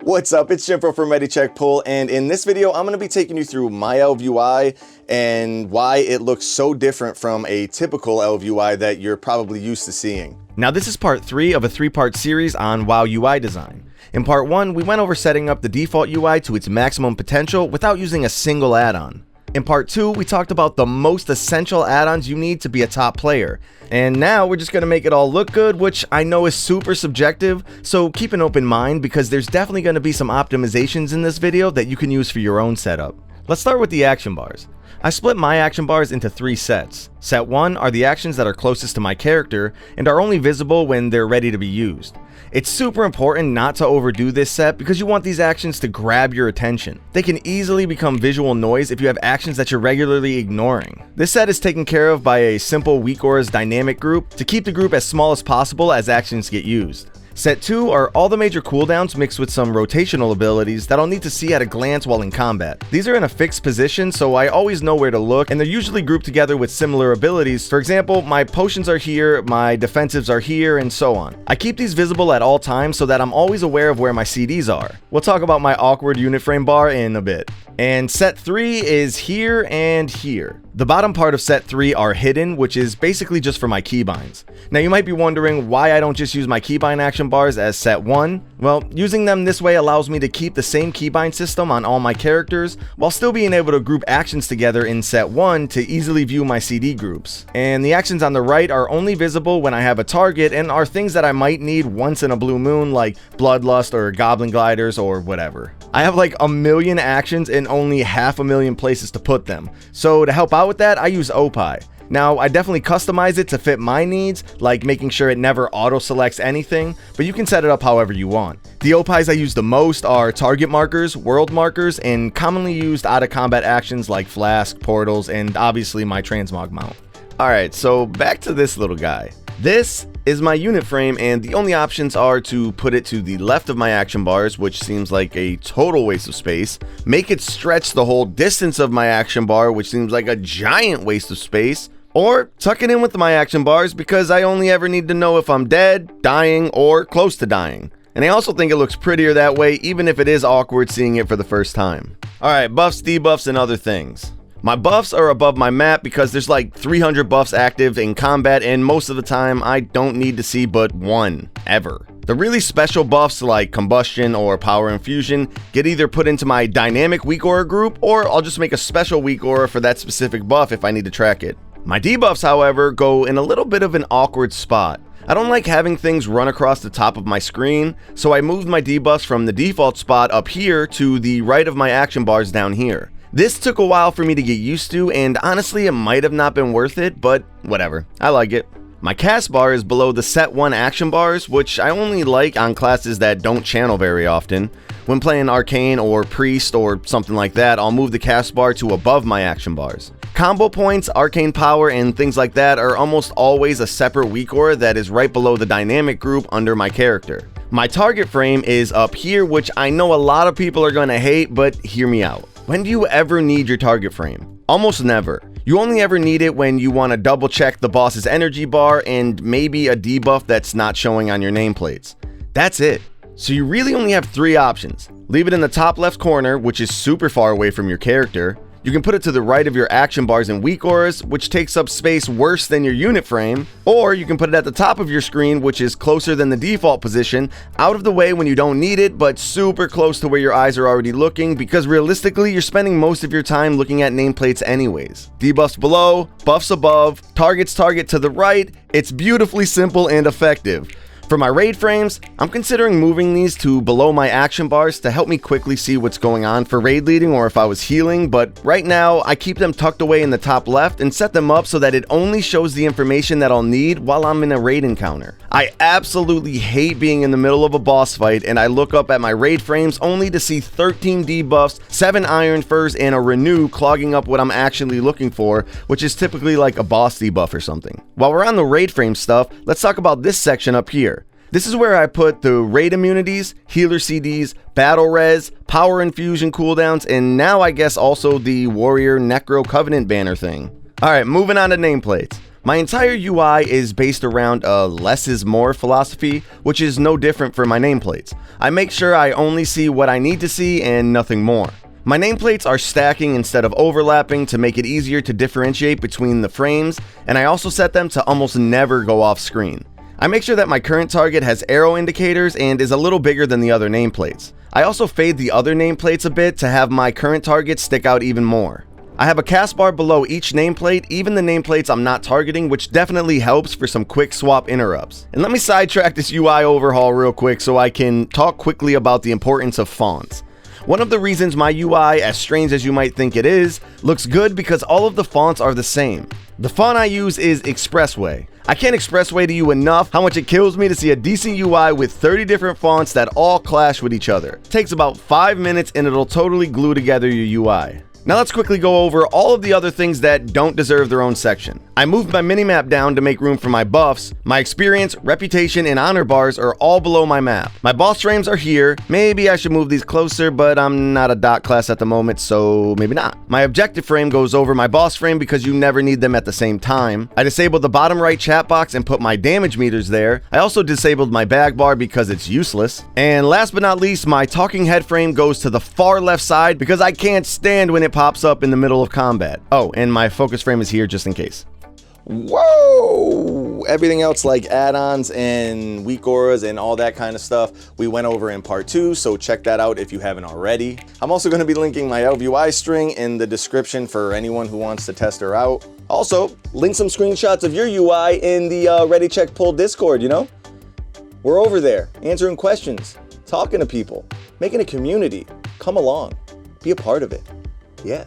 What's up, it's Jimfo from ReadyCheckPull, and in this video I'm going to be taking you through my ElvUI and why it looks so different from a typical ElvUI that you're probably used to seeing. Now this is part 3 of a 3-part series on WoW UI design. In part 1, we went over setting up the default UI to its maximum potential without using a single add-on. In part 2, we talked about the most essential add-ons you need to be a top player. And now we're just going to make it all look good, which I know is super subjective, so keep an open mind because there's definitely going to be some optimizations in this video that you can use for your own setup. Let's start with the action bars. I split my action bars into 3 sets. Set 1 are the actions that are closest to my character and are only visible when they're ready to be used. It's super important not to overdo this set because you want these actions to grab your attention. They can easily become visual noise if you have actions that you're regularly ignoring. This set is taken care of by a simple weak auras dynamic group to keep the group as small as possible as actions get used. Set 2 are all the major cooldowns mixed with some rotational abilities that I'll need to see at a glance while in combat. These are in a fixed position, so I always know where to look, and they're usually grouped together with similar abilities. For example, my potions are here, my defensives are here, and so on. I keep these visible at all times so that I'm always aware of where my CDs are. We'll talk about my awkward unit frame bar in a bit. And set 3 is here and here. The bottom part of set 3 are hidden, which is basically just for my keybinds. Now you might be wondering why I don't just use my keybind action bars as set 1. Well, using them this way allows me to keep the same keybind system on all my characters while still being able to group actions together in set 1 to easily view my CD groups. And the actions on the right are only visible when I have a target and are things that I might need once in a blue moon, like Bloodlust or Goblin Gliders or whatever. I have like a million actions and only 500,000 places to put them. So to help out with that, I use OPI. Now, I definitely customize it to fit my needs, like making sure it never auto-selects anything, but you can set it up however you want. The OPIs I use the most are target markers, world markers, and commonly used out-of-combat actions like Flask, Portals, and obviously my Transmog mount. Alright, so back to this little guy. This is my unit frame, and the only options are to put it to the left of my action bars, which seems like a total waste of space, make it stretch the whole distance of my action bar, which seems like a giant waste of space, or tuck it in with my action bars because I only ever need to know if I'm dead, dying, or close to dying. And I also think it looks prettier that way, even if it is awkward seeing it for the first time. Alright, buffs, debuffs, and other things. My buffs are above my map because there's like 300 buffs active in combat, and most of the time I don't need to see but one, ever. The really special buffs like Combustion or Power Infusion get either put into my dynamic weak aura group, or I'll just make a special weak aura for that specific buff if I need to track it. My debuffs, however, go in a little bit of an awkward spot. I don't like having things run across the top of my screen, so I moved my debuffs from the default spot up here to the right of my action bars down here. This took a while for me to get used to, and honestly it might have not been worth it, but whatever, I like it. My cast bar is below the set 1 action bars, which I only like on classes that don't channel very often. When playing Arcane or Priest or something like that, I'll move the cast bar to above my action bars. Combo points, arcane power, and things like that are almost always a separate weak aura that is right below the dynamic group under my character. My target frame is up here, which I know a lot of people are going to hate, but hear me out. When do you ever need your target frame? Almost never. You only ever need it when you want to double check the boss's energy bar and maybe a debuff that's not showing on your nameplates. That's it. So you really only have 3 options. Leave it in the top left corner, which is super far away from your character. You can put it to the right of your action bars and weak auras, which takes up space worse than your unit frame, or you can put it at the top of your screen, which is closer than the default position, out of the way when you don't need it, but super close to where your eyes are already looking, because realistically, you're spending most of your time looking at nameplates anyways. Debuffs below, buffs above, targets target to the right. It's beautifully simple and effective. For my raid frames, I'm considering moving these to below my action bars to help me quickly see what's going on for raid leading or if I was healing, but right now I keep them tucked away in the top left and set them up so that it only shows the information that I'll need while I'm in a raid encounter. I absolutely hate being in the middle of a boss fight and I look up at my raid frames only to see 13 debuffs, 7 iron furs, and a renew clogging up what I'm actually looking for, which is typically like a boss debuff or something. While we're on the raid frame stuff, let's talk about this section up here. This is where I put the raid immunities, healer CDs, battle res, power infusion cooldowns, and now I guess also the warrior necro covenant banner thing. Alright, moving on to nameplates. My entire UI is based around a less is more philosophy, which is no different for my nameplates. I make sure I only see what I need to see and nothing more. My nameplates are stacking instead of overlapping to make it easier to differentiate between the frames, and I also set them to almost never go off screen. I make sure that my current target has arrow indicators and is a little bigger than the other nameplates. I also fade the other nameplates a bit to have my current target stick out even more. I have a cast bar below each nameplate, even the nameplates I'm not targeting, which definitely helps for some quick swap interrupts. And let me sidetrack this UI overhaul real quick so I can talk quickly about the importance of fonts. One of the reasons my UI, as strange as you might think it is, looks good because all of the fonts are the same. The font I use is Expressway. I can't expressway to you enough how much it kills me to see a decent UI with 30 different fonts that all clash with each other. It takes about 5 minutes and it'll totally glue together your UI. Now let's quickly go over all of the other things that don't deserve their own section. I moved my minimap down to make room for my buffs. My experience, reputation, and honor bars are all below my map. My boss frames are here. Maybe I should move these closer, but I'm not a dot class at the moment, so maybe not. My objective frame goes over my boss frame because you never need them at the same time. I disabled the bottom right chat box and put my damage meters there. I also disabled my bag bar because it's useless. And last but not least, my talking head frame goes to the far left side because I can't stand when it pops up in the middle of combat. Oh, and my focus frame is here just in case. Whoa! Everything else like add-ons and weak auras and all that kind of stuff we went over in part 2, so check that out if you haven't already. I'm also going to be linking my ElvUI string in the description for anyone who wants to test her out. Also, link some screenshots of your UI in the Ready Check Pull Discord, you know? We're over there, answering questions, talking to people, making a community. Come along, be a part of it. Yeah.